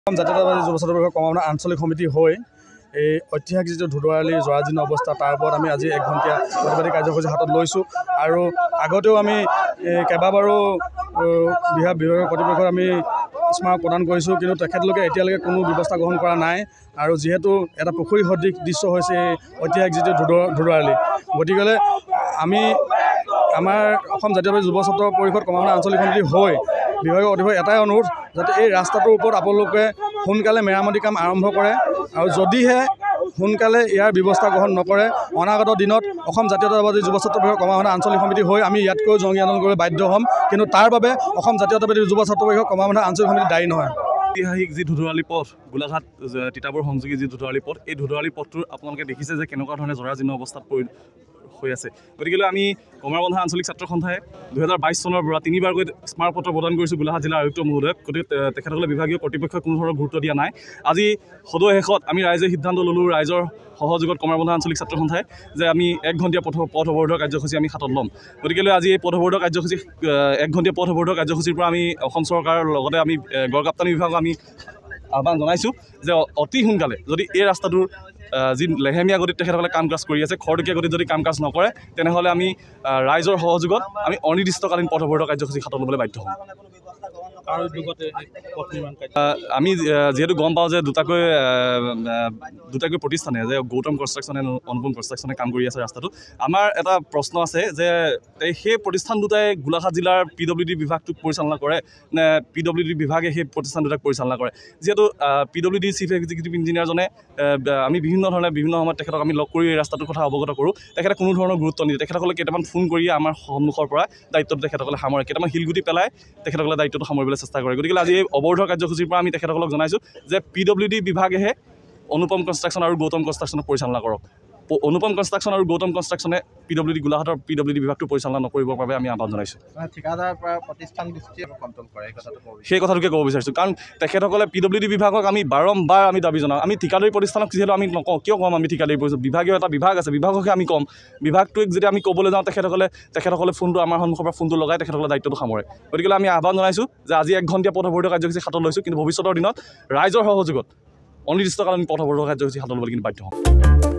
জাতীয়তাবাদী যুৱ ছাত্ৰ পৰিষদ কৰ্মশালা আঞ্চলিক সমিতি হৈ এই ঐতিহাসিক যিটো ধুদৰালি জৰাজীৰ্ণ অৱস্থা তাৰ ওপৰত আমি আজি 1 ঘণ্টীয়া প্ৰতিবাদী কাৰ্যসূচী হাতত লৈছোঁ আৰু আগতেও আমি কেইবাবাৰো বিভাগীয় কৰ্তৃপক্ষক আমি স্মাৰক প্ৰদান কৰিছোঁ, কিন্তু তেখেতলোকে এতিয়ালৈকে কোনো ব্যৱস্থা গ্ৰহণ কৰা নাই। আৰু যিহেতু এটা পুখুৰী সদৃশ দৃশ্য হৈছে এই ঐতিহাসিক যিটো ধুদৰালি, গতিকে আমি আমাৰ অসম জাতীয়তাবাদী যুৱ ছাত্ৰ পৰিষদ কৰ্মশালা আঞ্চলিক সমিতি হৈ বিভাগীয় কৰ্তৃপক্ষক এটাই অনুৰোধ, যাতে এই ৰাস্তাটোৰ ওপৰত আপোনালোকে সোনকালে মেৰামতি কাম আৰম্ভ কৰে আৰু যদিহে সোনকালে ইয়াৰ ব্যৱস্থা গ্ৰহণ নকৰে অনাগত দিনত অসম জাতীয়তাবাদী যুৱ ছাত্ৰ পৰিষদ কৰ্মশালা আঞ্চলিক সমিতি হৈ আমি ইয়াতকৈ জংগী আন্দোলন কৰিবলৈ বাধ্য হ'ম, কিন্তু তাৰ বাবে অসম জাতীয়তাবাদী যুৱ ছাত্ৰ পৰিষদ কৰ্মশালা আঞ্চলিক সমিতি দায়ী নহয়। ঐতিহাসিক যি ধুদৰালি পথ, গোলাঘাট তিতাবৰ সংযোগী যি ধুদৰালি পথ, এই ধুদৰালি পথটোৰ আপোনালোকে দেখিছে যে কেনেকুৱা ধৰণে জৰাজীৰ্ণ অৱস্থাত হৈ আছে। গতিকে আমি কমলাবন্ধা আঞ্চলিক ছাত্ৰ সন্থাই 2022 চনৰ পৰা 3বাৰকৈ স্মাৰক পত্ৰ প্ৰদান কৰিছোঁ গোলাঘাট জিলাৰ আয়ুক্ত মহোদয়ক। গতিকে তেখেতসকলে বিভাগীয় কৰ্তৃপক্ষই কোনো ধৰণৰ গুৰুত্ব দিয়া নাই। আজি সদৌ শেষত আমি ৰাইজে সিদ্ধান্ত ল'লোঁ, ৰাইজৰ সহযোগত কমলাবন্ধা আঞ্চলিক ছাত্ৰ সন্থাই, যে আমি 1 ঘণ্টীয়া পথ অৱৰোধৰ কাৰ্যসূচী আমি হাতত ল'ম। গতিকে আজি এই পথ অৱৰোধৰ কাৰ্যসূচী 1 ঘণ্টীয়া পথ অৱৰোধৰ কাৰ্যসূচীৰ পৰা আমি অসম চৰকাৰৰ লগতে আমি গড়কাপ্তানি বিভাগক আমি আহ্বান জনাইছোঁ যে অতি সোনকালে যদি এই ৰাস্তাটোৰ যি লেহেমীয়া গতিত তেখেতসকলে কাম কাজ কৰি আছে, খৰতকীয়া গতিত যদি কাম কাজ নকৰে তেনেহ'লে আমি ৰাইজৰ সহযোগত আমি অনিৰ্দিষ্টকালীন পথ অৱৰোধৰ কাৰ্যসূচী হাতত ল'বলৈ বাধ্য হ'ম। আমি যিহেতু গম পাওঁ যে দুটাকৈ প্ৰতিষ্ঠানে, যে গৌতম কনষ্ট্ৰাকশ্যনে অনুপম কনষ্ট্ৰাকশ্যনে কাম কৰি আছে ৰাস্তাটো। আমাৰ এটা প্ৰশ্ন আছে যে সেই প্ৰতিষ্ঠান দুটাই গোলাঘাট জিলাৰ PWD বিভাগটোক পৰিচালনা কৰে নে PWD বিভাগে সেই প্ৰতিষ্ঠান দুটাক পৰিচালনা কৰে? যিহেতু PWD চিফ এক্সিকিউটিভ ইঞ্জিনিয়াৰজনে আমি বিভিন্ন সময়ত তেখেতক আমি লগ কৰি এই ৰাস্তাটোৰ কথা অৱগত কৰোঁ, তেখেতে কোনো ধৰণৰ গুৰুত্ব নিদিয়ে। তেখেতসকলে কেইটামান ফোন কৰি আমাৰ সন্মুখৰ পৰা দায়িত্বটো তেখেতসকলে সামৰে, কেইটামান শিলগুটি পেলাই তেখেতসকলে দায়িত্বটো সামৰিবলৈ চেষ্টা কৰে। গতিকে আজি এই অৱৰোধৰ কাৰ্যসূচীৰ পৰা আমি তেখেতসকলক জনাইছোঁ যে PWD বিভাগেহে অনুপম কনষ্ট্ৰাকশ্যন আৰু গৌতম কনষ্ট্ৰাকশ্যনক পৰিচালনা কৰক। অনুপম কনষ্ট্ৰাকশ্যন আৰু গৌতম কনষ্ট্ৰাকশ্যনে PWD গোলাঘাটৰ PWD বিভাগটো পৰিচালনা নকৰিবৰ বাবে আমি আহ্বান জনাইছোঁ। সেই কথাটোকে ক'ব বিচাৰিছোঁ, কাৰণ তেখেতসকলে PWD বিভাগক আমি বাৰম্বাৰ আমি দাবী জনাওঁ। আমি ঠিকাদাৰী প্ৰতিষ্ঠানক যিহেতু আমি নকওঁ, কিয় ক'ম আমি ঠিকাদাৰী প্ৰতিষ্ঠান? বিভাগীয় এটা বিভাগ আছে, বিভাগকহে আমি ক'ম। বিভাগটোক যদি আমি ক'বলৈ যাওঁ তেখেতসকলে ফোনটো আমাৰ সন্মুখৰ পৰা ফোনটো লগাই তেখেতসকলে দায়িত্বটো সামৰে। গতিকে আমি আহ্বান জনাইছোঁ যে আজি 1 ঘণ্টীয়া পথ অৱৰোধৰ কাৰ্যসূচী হাতত লৈছোঁ, কিন্তু ভৱিষ্যতৰ দিনত ৰাইজৰ সহযোগত অনিৰ্দিষ্টকালীন পথ অৱৰোধৰ কাৰ্যসূচী হাতত ল'বলৈ কিন্তু বাধ্য হ'ম।